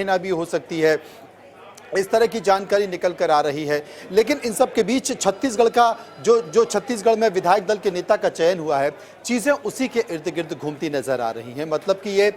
महीना भी हो सकती है, इस तरह की जानकारी निकल कर आ रही है। लेकिन इन सब के बीच छत्तीसगढ़ का जो छत्तीसगढ़ में विधायक दल के नेता का चयन हुआ है, चीज़ें उसी के इर्द गिर्द घूमती नजर आ रही हैं। मतलब कि ये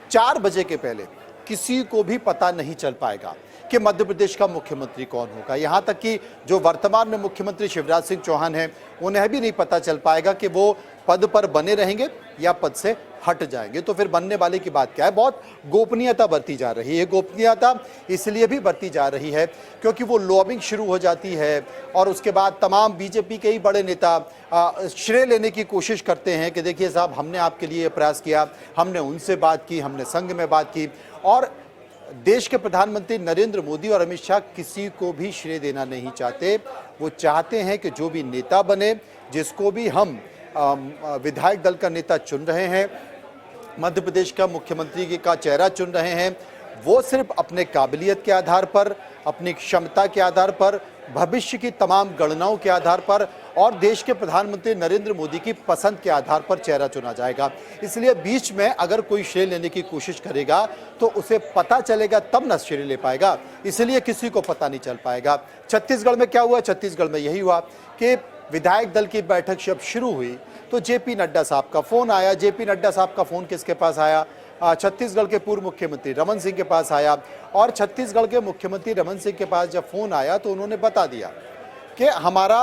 4 बजे के पहले किसी को भी पता नहीं चल पाएगा कि मध्य प्रदेश का मुख्यमंत्री कौन होगा। यहाँ तक कि जो वर्तमान में मुख्यमंत्री शिवराज सिंह चौहान हैं, उन्हें भी नहीं पता चल पाएगा कि वो पद पर बने रहेंगे या पद से हट जाएंगे। तो फिर बनने वाले की बात क्या है? बहुत गोपनीयता बरती जा रही है। गोपनीयता इसलिए भी बरती जा रही है क्योंकि वो लॉबिंग शुरू हो जाती है और उसके बाद तमाम बीजेपी के ही बड़े नेता श्रेय लेने की कोशिश करते हैं कि देखिए साहब, हमने आपके लिए प्रयास किया, हमने उनसे बात की, हमने संघ में बात की। और देश के प्रधानमंत्री नरेंद्र मोदी और अमित शाह किसी को भी श्रेय देना नहीं चाहते। वो चाहते हैं कि जो भी नेता बने, जिसको भी हम विधायक दल का नेता चुन रहे हैं, मध्य प्रदेश का मुख्यमंत्री का चेहरा चुन रहे हैं, वो सिर्फ अपने काबिलियत के आधार पर, अपनी क्षमता के आधार पर, भविष्य की तमाम गणनाओं के आधार पर और देश के प्रधानमंत्री नरेंद्र मोदी की पसंद के आधार पर चेहरा चुना जाएगा। इसलिए बीच में अगर कोई श्रेय लेने की कोशिश करेगा तो उसे पता चलेगा तब न श्रेय ले पाएगा, इसलिए किसी को पता नहीं चल पाएगा। छत्तीसगढ़ में क्या हुआ? छत्तीसगढ़ में यही हुआ कि विधायक दल की बैठक जब शुरू हुई तो जेपी नड्डा साहब का फोन आया। जेपी नड्डा साहब का फोन किसके पास आया? छत्तीसगढ़ के पूर्व मुख्यमंत्री रमन सिंह के पास आया। और छत्तीसगढ़ के मुख्यमंत्री रमन सिंह के पास जब फोन आया तो उन्होंने बता दिया कि हमारा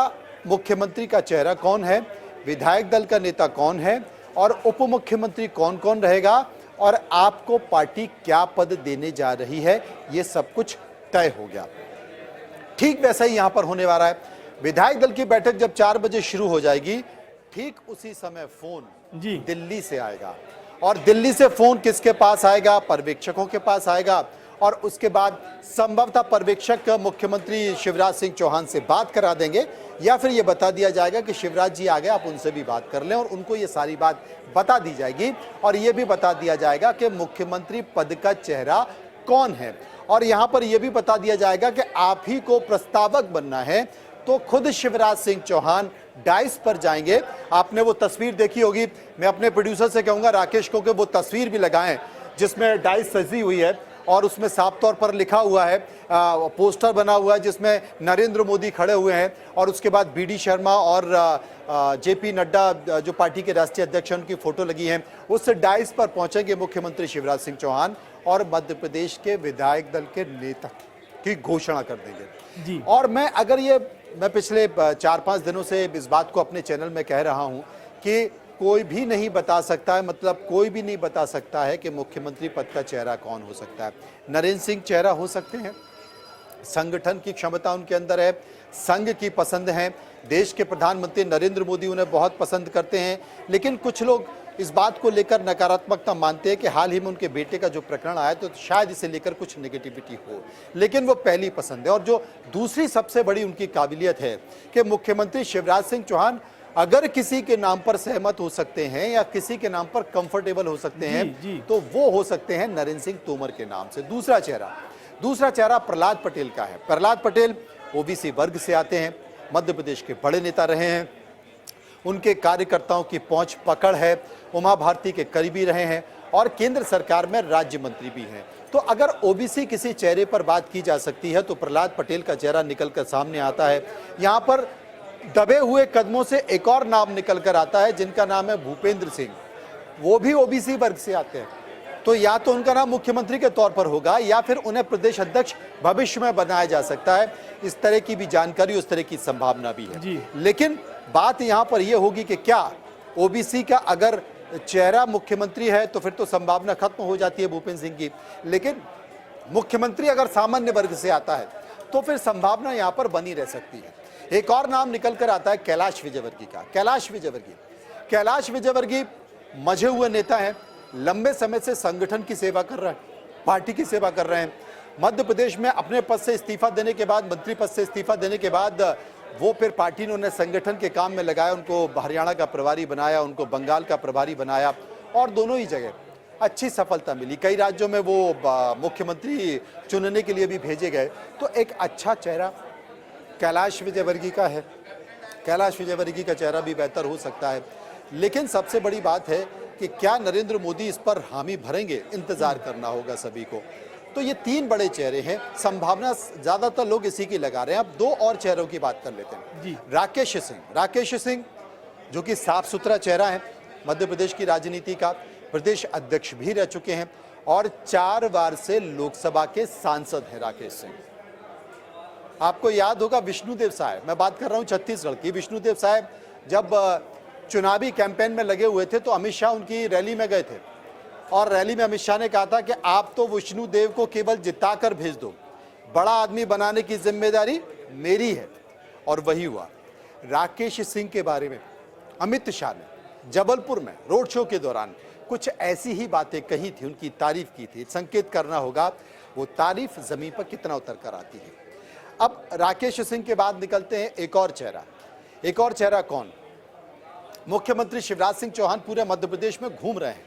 मुख्यमंत्री का चेहरा कौन है, विधायक दल का नेता कौन है और उप मुख्यमंत्री कौन कौन रहेगा और आपको पार्टी क्या पद देने जा रही है, ये सब कुछ तय हो गया। ठीक वैसा ही यहां पर होने वाला है। विधायक दल की बैठक जब 4 बजे शुरू हो जाएगी, ठीक उसी समय फोन दिल्ली से आएगा। और दिल्ली से फोन किसके पास आएगा? पर्यवेक्षकों के पास आएगा। और उसके बाद संभवतः पर्यवेक्षक मुख्यमंत्री शिवराज सिंह चौहान से बात करा देंगे या फिर ये बता दिया जाएगा कि शिवराज जी आ गए, आप उनसे भी बात कर लें। और उनको ये सारी बात बता दी जाएगी और ये भी बता दिया जाएगा कि मुख्यमंत्री पद का चेहरा कौन है। और यहां पर यह भी बता दिया जाएगा कि आप ही को प्रस्तावक बनना है। तो खुद शिवराज सिंह चौहान डाइस पर जाएंगे। आपने वो तस्वीर देखी होगी, मैं अपने प्रोड्यूसर से कहूंगा राकेश को कि वो तस्वीर भी लगाएं जिसमें डाइस सजी हुई है और उसमें साफ तौर पर लिखा हुआ है, पोस्टर बना हुआ है जिसमें नरेंद्र मोदी खड़े हुए हैं और उसके बाद बीडी शर्मा और जेपी नड्डा जो पार्टी के राष्ट्रीय अध्यक्ष हैं उनकी फोटो लगी है। उस डाइस पर पहुंचेंगे मुख्यमंत्री शिवराज सिंह चौहान और मध्य प्रदेश के विधायक दल के नेता की घोषणा कर देंगे जी। और मैं पिछले 4-5 दिनों से इस बात को अपने चैनल में कह रहा हूं कि कोई भी नहीं बता सकता है, मतलब कोई भी नहीं बता सकता है कि मुख्यमंत्री पद का चेहरा कौन हो सकता है। नरेंद्र सिंह चेहरा हो सकते हैं, संगठन की क्षमता उनके अंदर है, संघ की पसंद है, देश के प्रधानमंत्री नरेंद्र मोदी उन्हें बहुत पसंद करते हैं। लेकिन कुछ लोग इस बात को लेकर नकारात्मकता मानते हैं कि हाल ही में उनके बेटे का जो प्रकरण आया तो शायद इसे लेकर कुछ नेगेटिविटी हो, लेकिन वो पहली पसंद है। और जो दूसरी सबसे बड़ी उनकी काबिलियत है कि मुख्यमंत्री शिवराज सिंह चौहान अगर किसी के नाम पर सहमत हो सकते हैं या किसी के नाम पर कंफर्टेबल हो सकते हैं तो वो हो सकते हैं नरेंद्र सिंह तोमर के नाम से। दूसरा चेहरा प्रहलाद पटेल का है। प्रहलाद पटेल ओबीसी वर्ग से आते हैं, मध्य प्रदेश के बड़े नेता रहे हैं, उनके कार्यकर्ताओं की पहुंच पकड़ है, उमा भारती के करीबी रहे हैं और केंद्र सरकार में राज्य मंत्री भी हैं। तो अगर ओबीसी किसी चेहरे पर बात की जा सकती है तो प्रहलाद पटेल का चेहरा निकलकर सामने आता है। यहाँ पर दबे हुए कदमों से एक और नाम निकल कर आता है जिनका नाम है भूपेंद्र सिंह, वो भी ओबीसी वर्ग से आते हैं। तो या तो उनका नाम मुख्यमंत्री के तौर पर होगा या फिर उन्हें प्रदेश अध्यक्ष भविष्य में बनाया जा सकता है। इस तरह की भी जानकारी, उस तरह की संभावना भी है। लेकिन बात यहां पर यह होगी कि क्या ओबीसी का अगर चेहरा मुख्यमंत्री है तो फिर तो संभावना खत्म हो जाती है भूपेंद्र सिंह की। लेकिन मुख्यमंत्री अगर सामान्य वर्ग से आता है तो फिर संभावना यहां पर बनी रह सकती है। एक और नाम निकल कर आता है कैलाश विजयवर्गीय का। कैलाश विजयवर्गीय मजे हुए नेता हैं, लंबे समय से संगठन की सेवा कर रहे हैं, पार्टी की सेवा कर रहे हैं। मध्य प्रदेश में अपने पद से इस्तीफा देने के बाद, मंत्री पद से इस्तीफा देने के बाद वो फिर पार्टी ने उन्हें संगठन के काम में लगाया, उनको हरियाणा का प्रभारी बनाया, उनको बंगाल का प्रभारी बनाया और दोनों ही जगह अच्छी सफलता मिली। कई राज्यों में वो मुख्यमंत्री चुनने के लिए भी भेजे गए। तो एक अच्छा चेहरा कैलाश विजयवर्गीय का है। कैलाश विजयवर्गीय का चेहरा भी बेहतर हो सकता है। लेकिन सबसे बड़ी बात है कि क्या नरेंद्र मोदी इस पर हामी भरेंगे, इंतजार करना होगा सभी को। तो ये 3 बड़े चेहरे हैं, संभावना ज्यादातर लोग इसी की लगा रहे हैं। अब 2 और चेहरों की बात कर लेते हैं जी। राकेश सिंह जो कि साफ सुथरा चेहरा है, मध्य प्रदेश की राजनीति का प्रदेश अध्यक्ष भी रह चुके हैं और 4 बार से लोकसभा के सांसद हैं राकेश सिंह। आपको याद होगा विष्णुदेव साय, मैं बात कर रहा हूं छत्तीसगढ़ की, विष्णुदेव साय जब चुनावी कैंपेन में लगे हुए थे तो अमित शाह उनकी रैली में गए थे और रैली में अमित शाह ने कहा था कि आप तो विष्णुदेव को केवल जिताकर भेज दो, बड़ा आदमी बनाने की जिम्मेदारी मेरी है, और वही हुआ। राकेश सिंह के बारे में अमित शाह ने जबलपुर में रोड शो के दौरान कुछ ऐसी ही बातें कही थी, उनकी तारीफ की थी। संकेत करना होगा वो तारीफ जमीन पर कितना उतर कर आती है। अब राकेश सिंह के बाद निकलते हैं एक और चेहरा कौन? मुख्यमंत्री शिवराज सिंह चौहान पूरे मध्य प्रदेश में घूम रहे हैं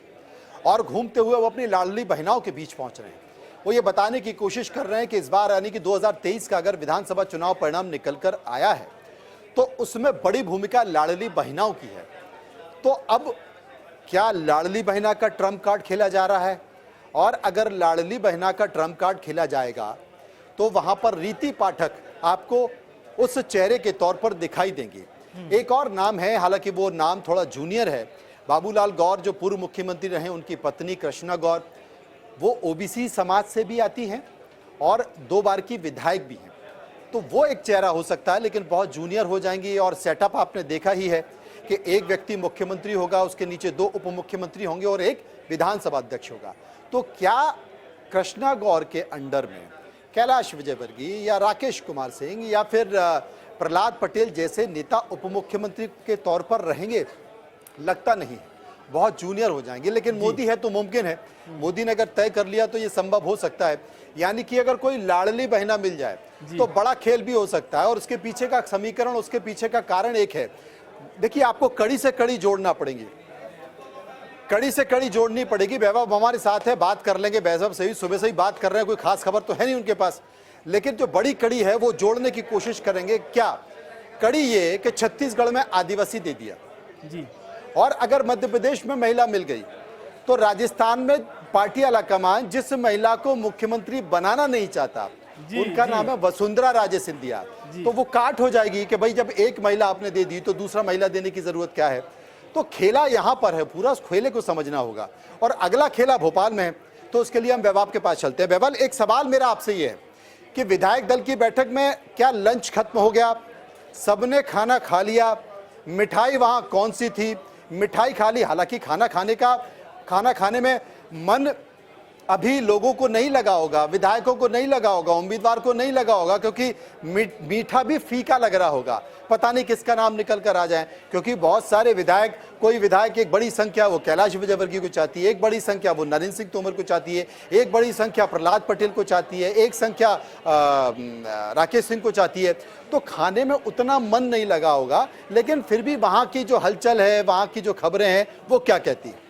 और घूमते हुए वो अपनी लाडली बहनाओं के बीच पहुंच रहे हैं। वो ये बताने की कोशिश कर रहे हैं कि इस बार यानी कि 2023 का अगर विधानसभा चुनाव परिणाम निकल कर आया है तो उसमें बड़ी भूमिका लाडली बहनाओं की है। तो अब क्या लाडली बहना का ट्रम्प कार्ड खेला जा रहा है? और अगर लाडली बहना का ट्रम्प कार्ड खेला जाएगा तो वहां पर रीति पाठक आपको उस चेहरे के तौर पर दिखाई देंगे। एक और नाम है, हालांकि वो नाम थोड़ा जूनियर है, बाबूलाल गौर जो पूर्व मुख्यमंत्री रहे, उनकी पत्नी कृष्णा गौर, वो ओबीसी समाज से भी आती हैं और 2 बार की विधायक भी हैं। तो वो एक चेहरा हो सकता है, लेकिन बहुत जूनियर हो जाएंगी। और सेटअप आपने देखा ही है कि एक व्यक्ति मुख्यमंत्री होगा, उसके नीचे 2 उप मुख्यमंत्री होंगे और एक विधानसभा अध्यक्ष होगा। तो क्या कृष्णा गौर के अंडर में कैलाश विजयवर्गीय या राकेश कुमार सिंह या फिर प्रहलाद पटेल जैसे नेता उप मुख्यमंत्री के तौर पर रहेंगे? लगता नहीं, बहुत जूनियर हो जाएंगे। लेकिन मोदी है तो मुमकिन है, मोदी ने अगर तय कर लिया तो ये संभव हो सकता है। यानी कि अगर कोई लाडली बहना मिल जाए तो बड़ा खेल भी हो सकता है। और उसके पीछे का समीकरण, उसके पीछे का कारण एक है। देखिए, आपको कड़ी से कड़ी जोड़ना पड़ेगी, कड़ी से कड़ी जोड़नी पड़ेगी। वैभव हमारे साथ है, बात कर लेंगे। वैभव सही सुबह से ही बात कर रहे हैं, कोई खास खबर तो है नहीं उनके पास, लेकिन जो बड़ी कड़ी है वो जोड़ने की कोशिश करेंगे। क्या कड़ी? ये कि छत्तीसगढ़ में आदिवासी दे दिया जी, और अगर मध्य प्रदेश में महिला मिल गई तो राजस्थान में पार्टी आलाकमान जिस महिला को मुख्यमंत्री बनाना नहीं चाहता, उनका नाम है वसुंधरा राजे सिंधिया, तो वो काट हो जाएगी कि भाई जब एक महिला आपने दे दी तो दूसरा महिला देने की जरूरत क्या है। तो खेला यहां पर है, पूरा उस खेले को समझना होगा। और अगला खेला भोपाल में है, तो उसके लिए हम वैभव के पास चलते हैं। वैभव, एक सवाल मेरा आपसे ये है कि विधायक दल की बैठक में क्या लंच खत्म हो गया? सबने खाना खा लिया? मिठाई वहां कौन सी थी? मिठाई खा ली। हालांकि खाना खाने में मन अभी लोगों को नहीं लगा होगा, विधायकों को नहीं लगा होगा, उम्मीदवार को नहीं लगा होगा, क्योंकि मीठा भी फीका लग रहा होगा। पता नहीं किसका नाम निकल कर आ जाए, क्योंकि बहुत सारे विधायक, कोई विधायक एक बड़ी संख्या वो कैलाश विजयवर्गीय को चाहती है, एक बड़ी संख्या वो नरेंद्र सिंह तोमर को चाहती है, एक बड़ी संख्या प्रहलाद पटेल को चाहती है, एक संख्या राकेश सिंह को चाहती है। तो खाने में उतना मन नहीं लगा होगा, लेकिन फिर भी वहां की जो हलचल है, वहां की जो खबरें हैं, वो क्या कहती है?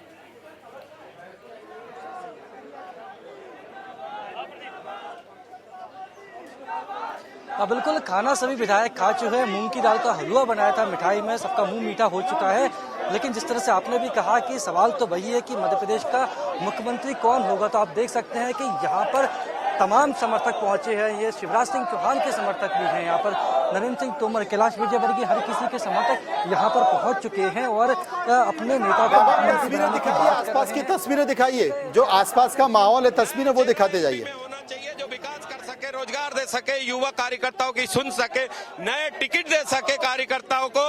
बिल्कुल, खाना सभी विधायक खा चुके हैं। मूंग की दाल का हलवा बनाया था मिठाई में, सबका मुंह मीठा हो चुका है। लेकिन जिस तरह से आपने भी कहा कि सवाल तो वही है कि मध्य प्रदेश का मुख्यमंत्री कौन होगा, तो आप देख सकते हैं कि यहाँ पर तमाम समर्थक पहुंचे हैं। ये शिवराज सिंह चौहान के समर्थक भी हैं, यहाँ पर नरेंद्र सिंह तोमर, कैलाश विजयवर्गीय, हर किसी के समर्थक यहाँ पर पहुंच चुके हैं और अपने नेता को तस्वीरें दिखाइए, आसपास की तस्वीरें दिखाइए, जो आसपास का माहौल है, तस्वीरें वो दिखाते जाइए। रोजगार दे सके, युवा कार्यकर्ताओं की सुन सके, नए टिकट दे सके कार्यकर्ताओं को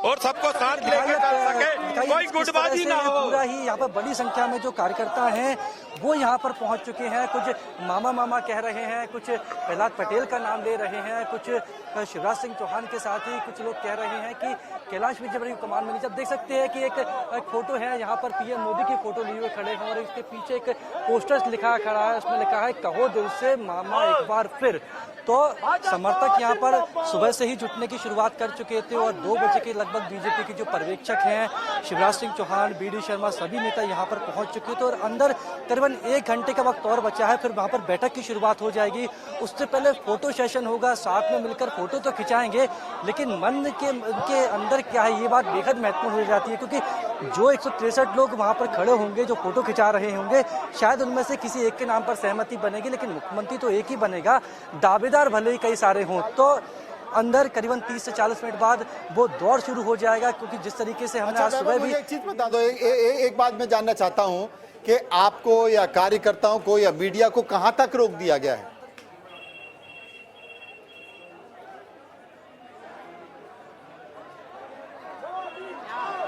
और सबको साथ लेकर चल सके, कोई गुटबाजी ना हो। पूरा ही यहाँ पर बड़ी संख्या में जो कार्यकर्ता हैं वो यहाँ पर पहुंच चुके हैं। कुछ मामा कह रहे हैं, कुछ प्रहलाद पटेल का नाम ले रहे हैं, कुछ शिवराज सिंह चौहान के साथ ही कुछ लोग कह रहे हैं कि कैलाश विजयवर्गीय को कमान मिली। जब देख सकते हैं कि एक फोटो है, यहाँ पर पीएम मोदी की फोटो लिए हुए खड़े हैं और इसके पीछे एक पोस्टर लिखा खड़ा है, उसमें लिखा है कहो दिल से मामा एक बार फिर। तो समर्थक यहाँ पर सुबह से ही जुटने की शुरुआत कर चुके थे और 2 बजे के लगभग बीजेपी के जो पर्यवेक्षक हैं शिवराज सिंह चौहान, बी डी शर्मा, सभी नेता यहाँ पर पहुंच चुके थे और अंदर करीबन 1 घंटे का वक्त और बचा है, फिर वहाँ पर बैठक की शुरुआत हो जाएगी। उससे पहले फोटो सेशन होगा, साथ में मिलकर फोटो तो खिंचाएंगे, लेकिन मन के अंदर क्या है ये बात बेहद महत्वपूर्ण हो जाती है, क्योंकि जो 163 लोग वहाँ पर खड़े होंगे, जो फोटो खिंचा रहे होंगे, शायद उनमें से किसी एक के नाम पर सहमति बनेगी, लेकिन मुख्यमंत्री तो एक ही बनेगा। दावेदार भले ही कई सारे हों, तो अंदर करीबन 30 से 40 मिनट बाद वो दौड़ शुरू हो जाएगा, क्योंकि जिस तरीके से हमने आज सुबह भी एक चीज बता दो, एक बात मैं जानना चाहता हूं कि आपको या कार्यकर्ताओं को या मीडिया को कहां तक रोक दिया गया है?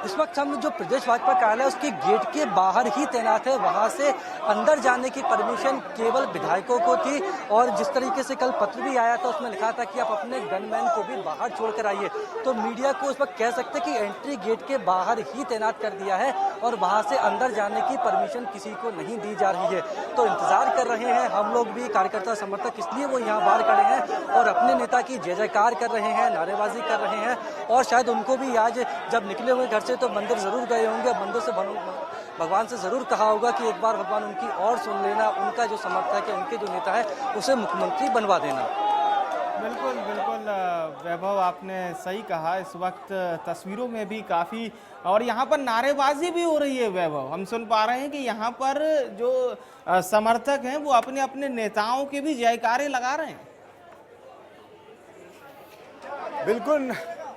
इस वक्त हम जो प्रदेश भाजपा कार्यालय है उसके गेट के बाहर ही तैनात है। वहां से अंदर जाने की परमिशन केवल विधायकों को थी, और जिस तरीके से कल पत्र भी आया था उसमें लिखा था कि आप अपने गनमैन को भी बाहर छोड़कर आइए, तो मीडिया को उस वक्त कह सकते हैं कि एंट्री गेट के बाहर ही तैनात कर दिया है और वहां से अंदर जाने की परमिशन किसी को नहीं दी जा रही है। तो इंतजार कर रहे हैं हम लोग भी, कार्यकर्ता समर्थक, इसलिए वो यहाँ बाहर खड़े हैं और अपने नेता की जय जयकार कर रहे हैं, नारेबाजी कर रहे हैं। और शायद उनको भी आज जब निकले हुए घर से तो मंदिर जरूर गए होंगे, मंदिर से भगवान से जरूर कहा होगा कि एक बार भगवान उनकी और सुन लेना, उनका जो समर्थक है, उनके जो नेता है उसे मुख्यमंत्री बनवा देना। बिल्कुल बिल्कुल वैभव, आपने सही कहा। इस वक्त तस्वीरों में भी काफ़ी, और यहाँ पर नारेबाजी भी हो रही है वैभव। हम सुन पा रहे हैं कि यहाँ पर जो समर्थक हैं वो अपने अपने नेताओं के भी जयकारे लगा रहे हैं। बिल्कुल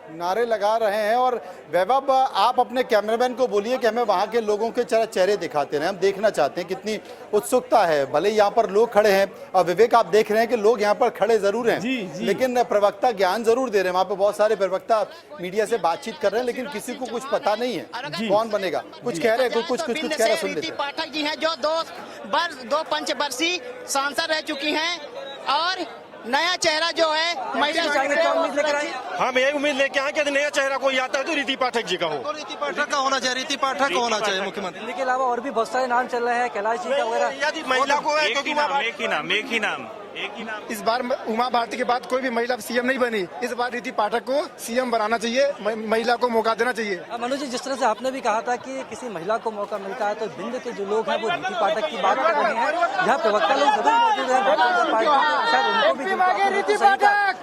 नारे लगा रहे हैं। और वैभव, आप अपने कैमरामैन को बोलिए कि हमें वहाँ के लोगों के चेहरे दिखाते रहे, हम देखना चाहते हैं कितनी उत्सुकता है। भले यहाँ पर लोग खड़े हैं, और विवेक आप देख रहे हैं कि लोग यहाँ पर खड़े जरूर हैं, लेकिन प्रवक्ता ज्ञान जरूर दे रहे हैं। वहाँ पे बहुत सारे प्रवक्ता मीडिया से बातचीत कर रहे हैं, लेकिन किसी को कुछ पता नहीं है कौन बनेगा। कुछ कह रहे हैं, कुछ कह रहे हैं, सुन लेते हैं। पाठक जी हैं जो दो पंचवर्षीय सांसद रह चुकी हैं, और नया चेहरा जो है महिला हम यही उम्मीद लेके आए कि नया चेहरा कोई आता है तो रीति पाठक जी का हो। रीति पाठक का होना चाहिए, रीति पाठक का होना चाहिए मुख्यमंत्री। दिल्ली के अलावा और भी बहुत सारे नाम चल रहे हैं, कैलाश जी का वगैरह। यदि महिला को एक ही नाम। इस बार उमा भारती के बाद कोई भी महिला सीएम नहीं बनी, इस बार रीति पाठक को सीएम बनाना चाहिए, महिला को मौका देना चाहिए। मनोज जी, जिस तरह से आपने भी कहा था कि किसी महिला को मौका मिलता है, तो बिंद के जो लोग हैं वो रीति पाठक की बात कर रहे हैं। यहाँ प्रवक्ता लोग जरूर मौजूद हैं, शायद उनको भी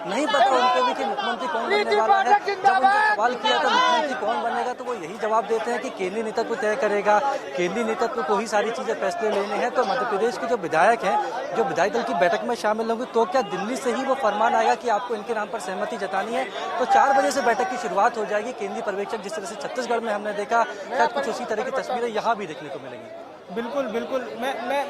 नहीं पता उनको भी कि मुख्यमंत्री कौन बनने वाला है। जब उनसे सवाल किया था मुख्यमंत्री कौन बनेगा, तो वो यही जवाब देते हैं कि केंद्रीय नेतृत्व तय करेगा, केंद्रीय नेतृत्व को ही सारी चीजें फैसले लेने हैं। तो मध्य प्रदेश के जो विधायक हैं, जो विधायक दल की बैठक में शामिल होंगे, तो क्या दिल्ली से ही वो फरमान आएगा कि आपको इनके नाम पर सहमति जतानी है? तो 4 बजे से बैठक की शुरुआत हो जाएगी। केंद्रीय पर्यवेक्षक जिस तरह से छत्तीसगढ़ में हमने देखा, शायद कुछ उसी तरह की तस्वीरें यहाँ भी देखने को मिलेंगी। बिल्कुल बिल्कुल।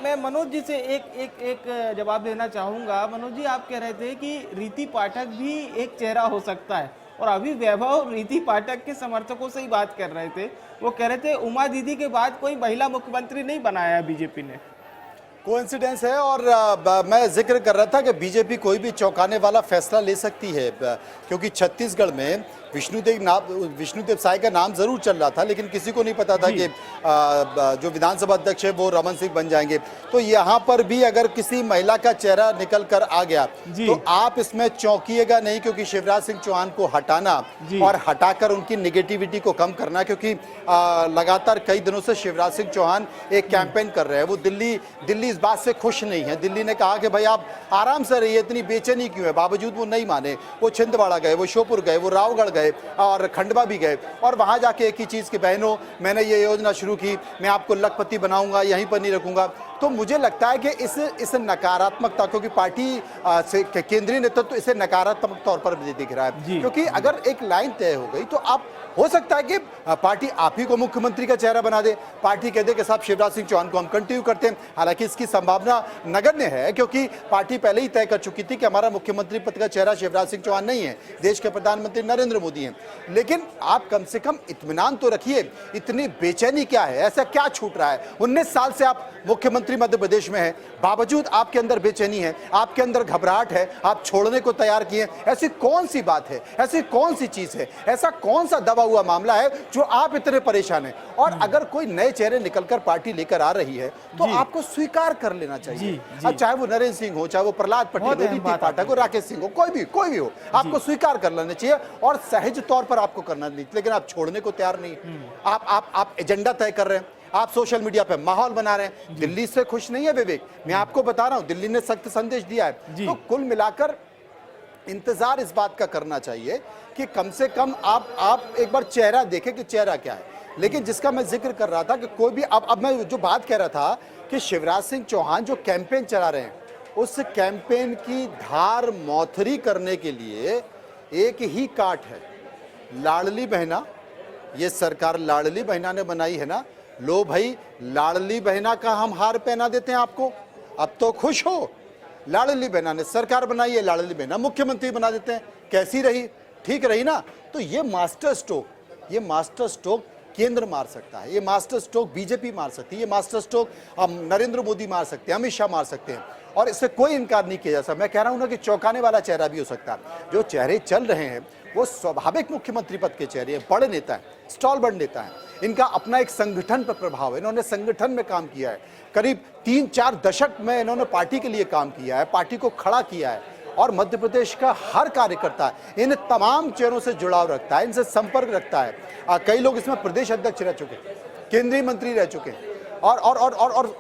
मैं मनोज जी से एक जवाब देना चाहूँगा। मनोज जी, आप कह रहे थे कि रीति पाठक भी एक चेहरा हो सकता है, और अभी वैभव रीति पाठक के समर्थकों से ही बात कर रहे थे। वो कह रहे थे उमा दीदी के बाद कोई महिला मुख्यमंत्री नहीं बनाया बीजेपी ने। कोइंसिडेंस है। और मैं जिक्र कर रहा था कि बीजेपी कोई भी चौंकाने वाला फैसला ले सकती है, क्योंकि छत्तीसगढ़ में विष्णुदेव साय का नाम जरूर चल रहा था, लेकिन किसी को नहीं पता था कि जो विधानसभा अध्यक्ष है वो रमन सिंह बन जाएंगे। तो यहाँ पर भी अगर किसी महिला का चेहरा निकल कर आ गया तो आप इसमें चौंकिएगा नहीं, क्योंकि शिवराज सिंह चौहान को हटाना और हटाकर उनकी निगेटिविटी को कम करना, क्योंकि लगातार कई दिनों से शिवराज सिंह चौहान एक कैंपेन कर रहे हैं। वो दिल्ली इस बात से खुश नहीं है। दिल्ली ने कहा कि भाई आप आराम से रहिए, इतनी बेचैनी क्यों है? बावजूद वो नहीं माने। वो छिंदवाड़ा गए, वो श्योपुर गए, वो रावगढ़ गए और खंडवा भी गए, और वहां जाके एक ही चीज की, बहनों मैंने ये योजना शुरू की, मैं आपको लखपति बनाऊंगा, यहीं पर नहीं रखूंगा। तो मुझे लगता है कि इस नकारात्मकता, क्योंकि पार्टी से केंद्रीय नेतृत्व इसे नकारात्मक तौर पर भी दिख रहा है, क्योंकि अगर एक लाइन तय हो गई तो आप हो सकता है कि पार्टी आप ही को मुख्यमंत्री का चेहरा बना दे, पार्टी कह दे कि साहब शिवराज सिंह चौहान को हम कंटिन्यू करते हैं। हालांकि इसकी संभावना नगण्य है, क्योंकि पार्टी पहले ही तय कर चुकी थी कि हमारा मुख्यमंत्री पद का चेहरा शिवराज सिंह चौहान नहीं है, देश के प्रधानमंत्री नरेंद्र मोदी हैं। लेकिन आप कम से कम इत्मीनान तो रखिए, इतनी बेचैनी क्या है? ऐसा क्या छूट रहा है? 19 साल से आप मुख्यमंत्री मुख्यमंत्री मध्य प्रदेश में है, बावजूद आपके अंदर बेचैनी है, आपके अंदर घबराहट है, आप छोड़ने को तैयार किए। ऐसी कौन सी बात है, ऐसी कौन सी चीज है, ऐसा कौन सा दबा हुआ मामला है जो आप इतने परेशान हैं? और अगर कोई नए चेहरे निकलकर पार्टी लेकर आ रही है तो आपको स्वीकार कर लेना चाहिए। अब चाहे वो नरेंद्र सिंह हो, चाहे वो प्रहलाद पटेल हो, रीति पाठक हो, राकेश सिंह हो, कोई भी हो, आपको स्वीकार कर लेना चाहिए और सहज तौर पर आपको करना नहीं। लेकिन आप छोड़ने को तैयार नहीं। आप एजेंडा तय कर रहे हैं, आप सोशल मीडिया पे माहौल बना रहे हैं। दिल्ली से खुश नहीं है विवेक, मैं आपको बता रहा हूं, दिल्ली ने सख्त संदेश दिया है। तो कुल मिलाकर इंतजार इस बात का करना चाहिए कि कम से कम आप एक बार चेहरा देखें कि चेहरा क्या है। लेकिन जिसका मैं जिक्र कर रहा था कि कोई भी अब मैं जो बात कह रहा था कि शिवराज सिंह चौहान जो कैंपेन चला रहे हैं, उस कैंपेन की धार मौथरी करने के लिए एक ही काट है, लाडली बहना। ये सरकार लाडली बहना ने बनाई है ना, लो भाई लाडली बहना का हम हार पहना देते हैं आपको, अब तो खुश हो। लाडली बहना ने सरकार बनाई है, लाडली बहना मुख्यमंत्री बना देते हैं। कैसी रही? ठीक रही ना? तो ये मास्टर स्ट्रोक केंद्र मार सकता है, ये मास्टर स्ट्रोक बीजेपी मार सकती है, ये मास्टर स्ट्रोक नरेंद्र मोदी मार सकते हैं, अमित शाह मार सकते हैं, और इससे कोई इनकार नहीं किया जा सकता। मैं कह रहा हूं ना कि चौंकाने वाला चेहरा भी हो सकता है। जो चेहरे चल रहे हैं वो स्वाभाविक मुख्यमंत्री पद के चेहरे हैं, बड़े नेता हैं, स्टॉलबर्ड नेता हैं, इनका अपना एक संगठन पर प्रभाव है, इन्होंने संगठन में काम किया है, करीब 3-4 दशक में इन्होंने पार्टी के लिए काम किया है, पार्टी को खड़ा किया है, और मध्य प्रदेश का हर कार्यकर्ता इन तमाम चेहरों से जुड़ाव रखता है, इनसे संपर्क रखता है। कई लोग इसमें प्रदेश अध्यक्ष रह चुके, केंद्रीय मंत्री रह चुके, और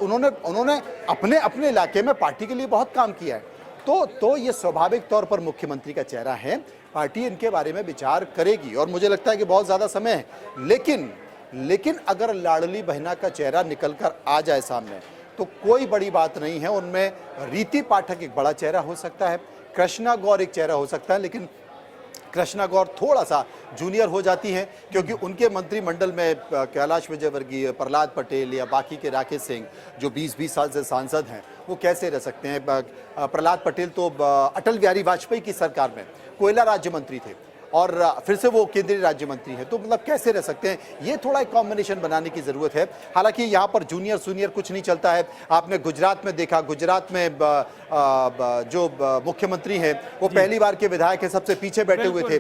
उन्होंने अपने अपने इलाके में पार्टी के लिए बहुत काम किया है। तो ये स्वाभाविक तौर पर मुख्यमंत्री का चेहरा है, पार्टी इनके बारे में विचार करेगी और मुझे लगता है कि बहुत ज्यादा समय है। लेकिन अगर लाडली बहना का चेहरा निकलकर आ जाए सामने तो कोई बड़ी बात नहीं है। उनमें रीति पाठक एक बड़ा चेहरा हो सकता है, कृष्णा गौर एक चेहरा हो सकता है, लेकिन कृष्णा गौर थोड़ा सा जूनियर हो जाती हैं क्योंकि उनके मंत्रिमंडल में कैलाश विजयवर्गीय, प्रहलाद पटेल या बाकी के राकेश सिंह जो 20-20 साल से सांसद हैं, वो कैसे रह सकते हैं। प्रहलाद पटेल तो अटल बिहारी वाजपेयी की सरकार में कोयला राज्य मंत्री थे और फिर से वो केंद्रीय राज्य मंत्री है, तो मतलब कैसे रह सकते हैं। ये थोड़ा एक कॉम्बिनेशन बनाने की जरूरत है। हालांकि यहाँ पर जूनियर सीनियर कुछ नहीं चलता है। आपने गुजरात में देखा, गुजरात में जो मुख्यमंत्री हैं वो पहली बार के विधायक है, सबसे पीछे बैठे हुए थे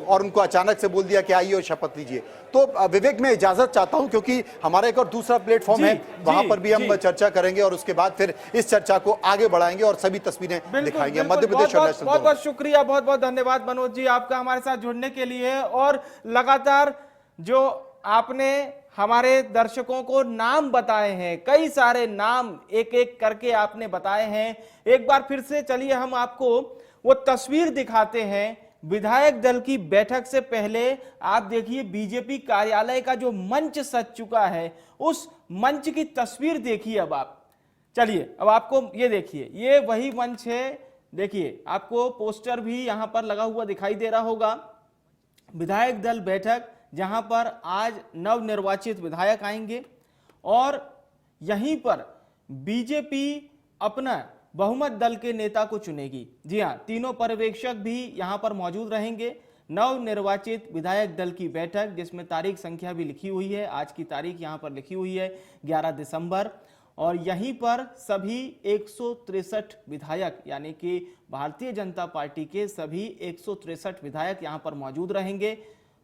और उनको अचानक से बोल दिया कि आइए और शपथ लीजिए। तो विवेक मैं इजाजत चाहता हूं क्योंकि हमारा एक और दूसरा प्लेटफॉर्म है, वहां पर भी हम चर्चा करेंगे और उसके बाद फिर इस चर्चा को आगे बढ़ाएंगे और सभी तस्वीरें दिखाएंगे। मध्य प्रदेश और नेशनल। बहुत बहुत शुक्रिया, बहुत बहुत धन्यवाद मनोज जी आपका हमारे साथ जुड़ने के लिए, और लगातार जो आपने हमारे दर्शकों को नाम बताए हैं, कई सारे नाम एक एक करके आपने बताए हैं। एक बार फिर से चलिए हम आपको वो तस्वीर दिखाते हैं विधायक दल की बैठक से पहले। आप देखिए बीजेपी कार्यालय का जो मंच सज चुका है, उस मंच की तस्वीर देखिए। अब आप चलिए, अब आपको ये देखिए, ये वही मंच है। देखिए आपको पोस्टर भी यहां पर लगा हुआ दिखाई दे रहा होगा। विधायक दल बैठक जहां पर आज नवनिर्वाचित विधायक आएंगे और यहीं पर बीजेपी अपना बहुमत दल के नेता को चुनेगी। जी हां, तीनों पर्यवेक्षक भी यहां पर मौजूद रहेंगे। नवनिर्वाचित विधायक दल की बैठक जिसमें तारीख संख्या भी लिखी हुई है, आज की तारीख यहां पर लिखी हुई है 11 दिसंबर, और यहीं पर सभी 163 विधायक यानी कि भारतीय जनता पार्टी के सभी 163 विधायक यहां पर मौजूद रहेंगे।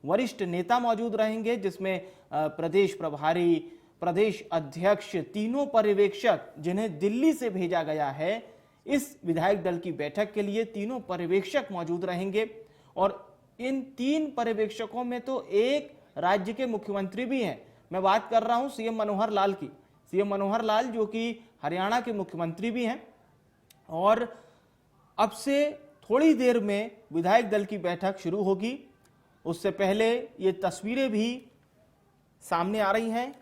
वरिष्ठ नेता मौजूद रहेंगे जिसमें प्रदेश प्रभारी, प्रदेश अध्यक्ष, तीनों पर्यवेक्षक जिन्हें दिल्ली से भेजा गया है इस विधायक दल की बैठक के लिए, तीनों पर्यवेक्षक मौजूद रहेंगे। और इन 3 पर्यवेक्षकों में तो एक राज्य के मुख्यमंत्री भी हैं। मैं बात कर रहा हूं सीएम मनोहर लाल की। सीएम मनोहर लाल जो कि हरियाणा के मुख्यमंत्री भी हैं, और अब से थोड़ी देर में विधायक दल की बैठक शुरू होगी। उससे पहले ये तस्वीरें भी सामने आ रही हैं।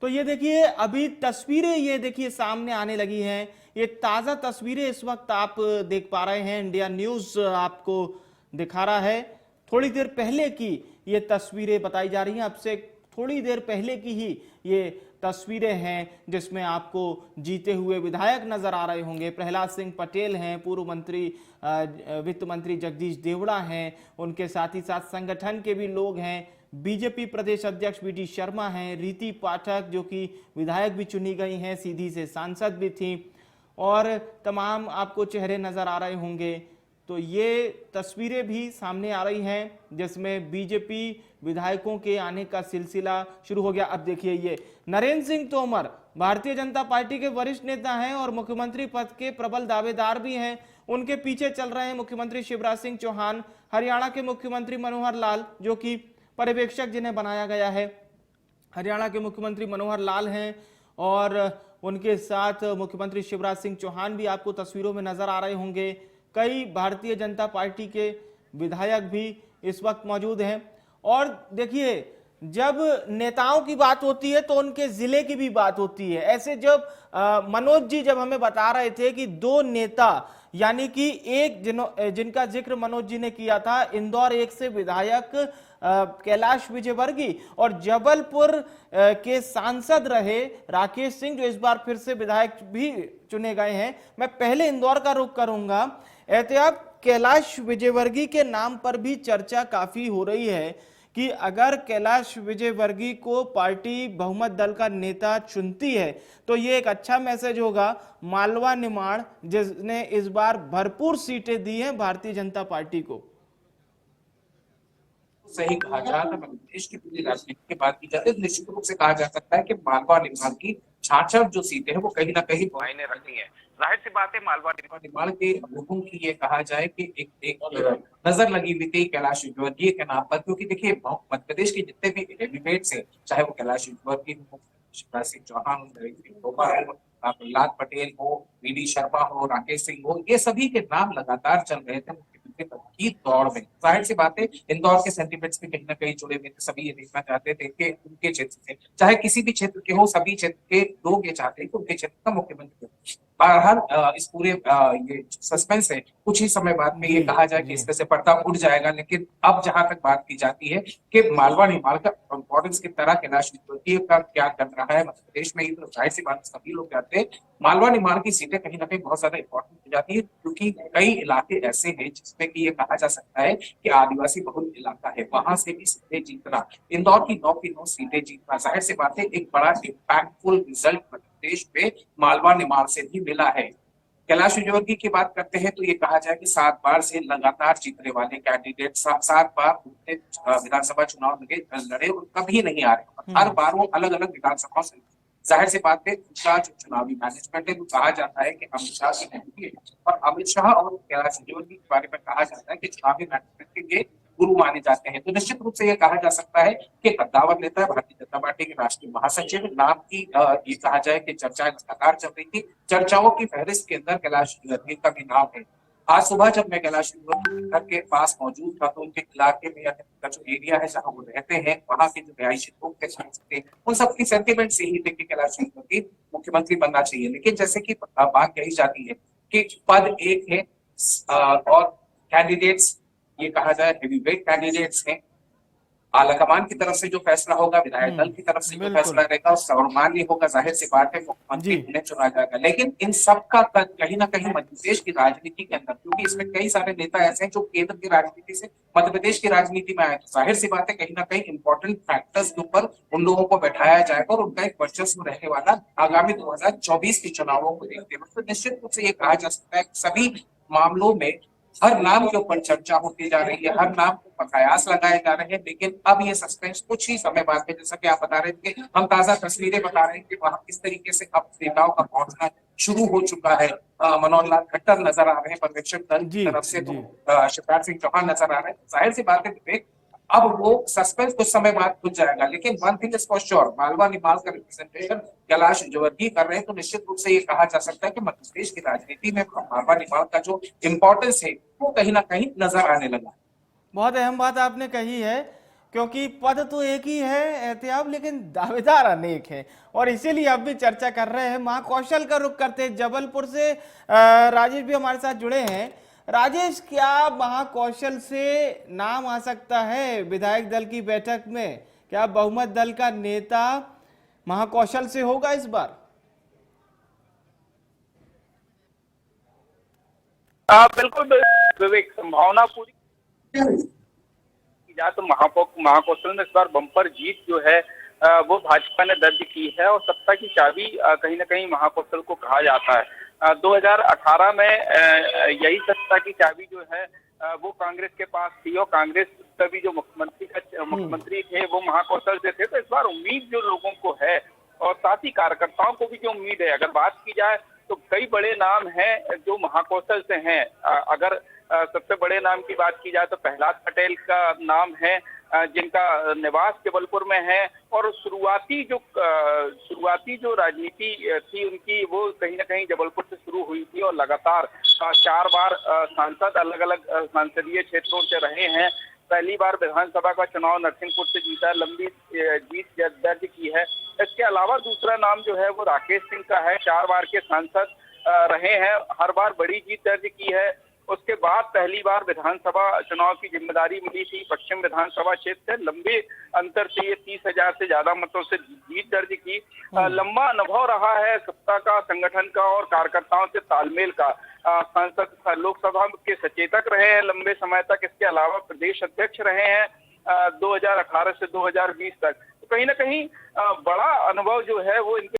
तो ये देखिए अभी तस्वीरें ये देखिए सामने आने लगी हैं। ये ताजा तस्वीरें इस वक्त आप देख पा रहे हैं, इंडिया न्यूज आपको दिखा रहा है। थोड़ी देर पहले की ये तस्वीरें बताई जा रही हैं। अब से थोड़ी देर पहले की ही ये तस्वीरें हैं, जिसमें आपको जीते हुए विधायक नजर आ रहे होंगे। प्रहलाद सिंह पटेल हैं, पूर्व मंत्री वित्त मंत्री जगदीश देवड़ा हैं, उनके साथ ही साथ संगठन के भी लोग हैं। बीजेपी प्रदेश अध्यक्ष वी डी शर्मा हैं, रीति पाठक जो कि विधायक भी चुनी गई हैं, सीधी से सांसद भी थी, और तमाम आपको चेहरे नजर आ रहे होंगे। तो ये तस्वीरें भी सामने आ रही हैं, जिसमें बीजेपी विधायकों के आने का सिलसिला शुरू हो गया। अब देखिए, ये नरेंद्र सिंह तोमर भारतीय जनता पार्टी के वरिष्ठ नेता हैं और मुख्यमंत्री पद के प्रबल दावेदार भी हैं। उनके पीछे चल रहे हैं मुख्यमंत्री शिवराज सिंह चौहान, हरियाणा के मुख्यमंत्री मनोहर लाल जो कि पर्यवेक्षक जिन्हें बनाया गया है, हरियाणा के मुख्यमंत्री मनोहर लाल हैं, और उनके साथ मुख्यमंत्री शिवराज सिंह चौहान भी आपको तस्वीरों में नजर आ रहे होंगे। कई भारतीय जनता पार्टी के विधायक भी इस वक्त मौजूद हैं। और देखिए, जब नेताओं की बात होती है तो उनके जिले की भी बात होती है। ऐसे जब मनोज जी जब हमें बता रहे थे कि दो नेता, यानी कि एक जिनका जिक्र मनोज जी ने किया था, इंदौर एक से विधायक कैलाश विजयवर्गीय और जबलपुर के सांसद रहे राकेश सिंह जो इस बार फिर से विधायक भी चुने गए हैं। मैं पहले इंदौर का रुख करूंगा। एहतियाब कैलाश विजयवर्गीय के नाम पर भी चर्चा काफी हो रही है कि अगर कैलाश विजयवर्गीय को पार्टी बहुमत दल का नेता चुनती है तो ये एक अच्छा मैसेज होगा मालवा निमाड़, जिसने इस बार भरपूर सीटें दी हैं भारतीय जनता पार्टी को। सही कहा जाए तो मध्य प्रदेश की पूरी राजनीति की बात की जाए तो निश्चित रूप से कहा जा सकता है कि मालवा निमाड़ की 66 जो सीटें हैं वो कहीं ना कहीं मायने रखती है। जाहिर सी बात है, मालवा निमाड़ के लोगों की ये कहा जाए कि एक नजर लगी हुई थी कैलाश विजयवर्गीय के नाम पर, क्योंकि देखिए मध्य प्रदेश के जितने भी कैंडिडेट्स हैं, चाहे वो कैलाश विजयवर्गीय हो, शिवराज सिंह चौहान हो, प्रहलाद पटेल हो, वी डी शर्मा हो, राकेश सिंह हो, ये सभी के नाम लगातार चल रहे थे की दौड़ में। जाहिर सी बात है, इंदौर के सेंटिमेंट्स में कहीं ना कहीं जुड़े हुए थे। सभी ये देखना चाहते थे कि उनके क्षेत्र से, चाहे किसी भी क्षेत्र के हो, सभी क्षेत्र के लोग ये चाहते हैं कि उनके क्षेत्र का मुख्यमंत्री हो। बहरहाल इस पूरे ये सस्पेंस है, कुछ ही समय बाद में ये कहा जाए कि इसमें से पर्दा उठ जाएगा। लेकिन अब जहां तक बात की जाती है कि मालवा निमाड़ का इंपॉर्टेंस की तरह कैलाश विजयवर्गीय का क्या कर रहा है मध्य प्रदेश में, तो जाहिर सी बात सभी लोग जानते हैं मालवा निमाड़ की सीटें कहीं ना कहीं बहुत ज्यादा इंपॉर्टेंट हो जाती है, क्योंकि कई इलाके ऐसे हैं जिसमें कि ये कहा जा सकता है कि आदिवासी बहुल इलाका है, वहां से भी सीटें जीतना, इंदौर की 9 की 9 सीटें जीतना, जाहिर सी बात है एक बड़ा इम्पैक्टफुल रिजल्ट मध्य प्रदेश में मालवा निमाड़ से भी मिला है। कैलाश विजयवर्गीय की बात करते हैं तो ये कहा जाए कि 7 बार से लगातार जीतने वाले कैंडिडेट, 7 बार विधानसभा चुनाव लड़े और कभी नहीं आ रहे, हर बार वो अलग अलग विधानसभाओं से। जाहिर सी बात है, उनका जो चुनावी मैनेजमेंट है वो कहा जाता है कि अमित शाह की नहीं है, और अमित शाह और कैलाश विजयवर्गीय के बारे में कहा जाता है कि चुनावी मैनेजमेंट के गुरु माने जाते हैं। तो निश्चित रूप से ये कहा जा सकता है कि कद्दावर नेता भारतीय जनता पार्टी के राष्ट्रीय महासचिव नाम की ये कहा जाए कि चर्चा लगातार चल रही थी। चर्चाओं की फहरिस्त के अंदर कैलाश विजयवर्गीय का भी नाम है। आज सुबह जब मैं कैलाश विजयवर्गीय घर के पास मौजूद था तो उनके इलाके में का जो एरिया है जहाँ वो रहते हैं, वहाँ के जो रिहायशी लोग कह सकते हैं, उन सबकी सेंटिमेंट्स यही थे कि कैलाश विजयवर्गीय मुख्यमंत्री बनना चाहिए। लेकिन जैसे कि बात कही जाती है कि पद एक है और कैंडिडेट्स ये कहा जाए हेवीवेट कैंडिडेट्स हैं, आलाकमान की तरफ से जो फैसला होगा, विधायक दल की तरफ से जो फैसला रहेगा सर्वमान्य होगा। जाहिर सी बात है मुख्यमंत्री उन्हें चुना जाएगा। लेकिन इन सबका कहीं ना कहीं मध्य प्रदेश की राजनीति के अंदर, क्योंकि इसमें कई सारे नेता ऐसे हैं जो केंद्र की राजनीति से मध्य प्रदेश की राजनीति में आए, तो जाहिर सी बात है कहीं ना कहीं इंपॉर्टेंट फैक्टर्स के ऊपर उन लोगों को बैठाया जाएगा और उनका एक वर्चस्व रहने वाला आगामी 2024 के चुनावों को देखते हुए। तो निश्चित रूप से ये कहा जा सकता है सभी मामलों में हर नाम के ऊपर चर्चा होती जा रही है, हर नाम को कयास लगाए जा रहे हैं। लेकिन अब ये सस्पेंस कुछ ही समय बाद में, जैसा कि आप बता रहे थे, हम ताजा तस्वीरें बता रहे हैं कि वहां किस तरीके से अब नेताओं का पहुंचना शुरू हो चुका है। मनोहर लाल खट्टर नजर आ रहे हैं पर्यवेक्षक दल की तरफ से, तो शिवराज सिंह चौहान नजर आ रहे हैं। जाहिर सी बात है अब वो सस्पेंस कुछ समय बाद खुल जाएगा। लेकिन one thing is for sure, Malwa Nimar का रिप्रेजेंटेशन कैलाश विजयवर्गीय कर रहे हैं, तो निश्चित रूप से ये कहा जा सकता है कि मध्य प्रदेश की राजनीति में मालवा निमाड़ का जो इम्पोर्टेंस है वो कहीं ना कहीं नजर आने लगा। बहुत अहम बात आपने कही है, क्योंकि पद तो एक ही है एहतियाब, लेकिन दावेदार अनेक हैं, और इसीलिए अब भी चर्चा कर रहे हैं। महाकौशल का रुख करते हैं, जबलपुर से राजेश भी हमारे साथ जुड़े हैं। राजेश, क्या महाकौशल से नाम आ सकता है विधायक दल की बैठक में क्या बहुमत दल का नेता महाकौशल से होगा इस बार? बिल्कुल विवेक, संभावना पूरी की जाए तो महाकौशल में इस बार बम्पर जीत जो है वो भाजपा ने दर्ज की है और सत्ता की चाबी कहीं ना कहीं महाकौशल को कहा जाता है। 2018 में यही सत्ता की चाबी जो है वो कांग्रेस के पास थी और कांग्रेस तभी जो मुख्यमंत्री थे वो महाकौशल से थे। तो इस बार उम्मीद जो लोगों को है और साथ ही कार्यकर्ताओं को भी जो उम्मीद है, अगर बात की जाए तो कई बड़े नाम हैं जो महाकौशल से हैं। अगर सबसे बड़े नाम की बात की जाए तो प्रहलाद पटेल का नाम है, जिनका निवास जबलपुर में है और शुरुआती जो राजनीति थी उनकी वो कहीं ना कहीं जबलपुर से शुरू हुई थी और लगातार 4 बार सांसद अलग अलग संसदीय क्षेत्रों से रहे हैं। पहली बार विधानसभा का चुनाव नरसिंहपुर से जीता, लंबी जीत दर्ज की है। इसके अलावा दूसरा नाम जो है वो राकेश सिंह का है, 4 बार के सांसद रहे हैं, हर बार बड़ी जीत दर्ज की है। उसके बाद पहली बार विधानसभा चुनाव की जिम्मेदारी मिली थी पश्चिम विधानसभा क्षेत्र से, लंबे अंतर से ये 30,000 से ज्यादा मतों से जीत दर्ज की। लंबा अनुभव रहा है सत्ता का, संगठन का और कार्यकर्ताओं से तालमेल का। सांसद लोकसभा के सचेतक रहे हैं लंबे समय तक, इसके अलावा प्रदेश अध्यक्ष रहे हैं 2018 से 2020 तक। तो कहीं ना कहीं बड़ा अनुभव जो है वो इनके